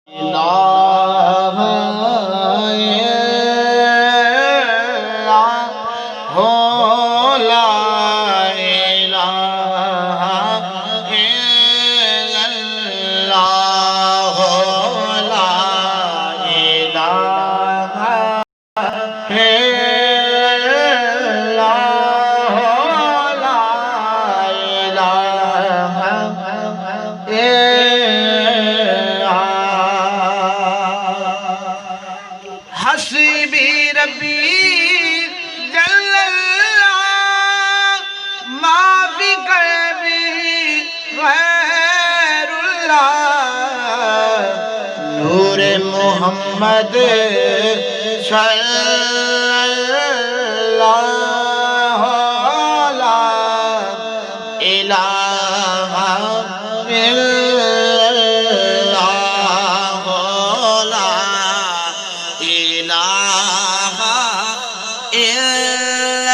الہ الا ہو لا الہ الا اللہ لا الہ الا اللہ لا الہ حسبی ربی جل اللہ ما فی قلبی غیر اللہ نور محمد صلی اللہ لا الہ الا اللہ لا الہ الا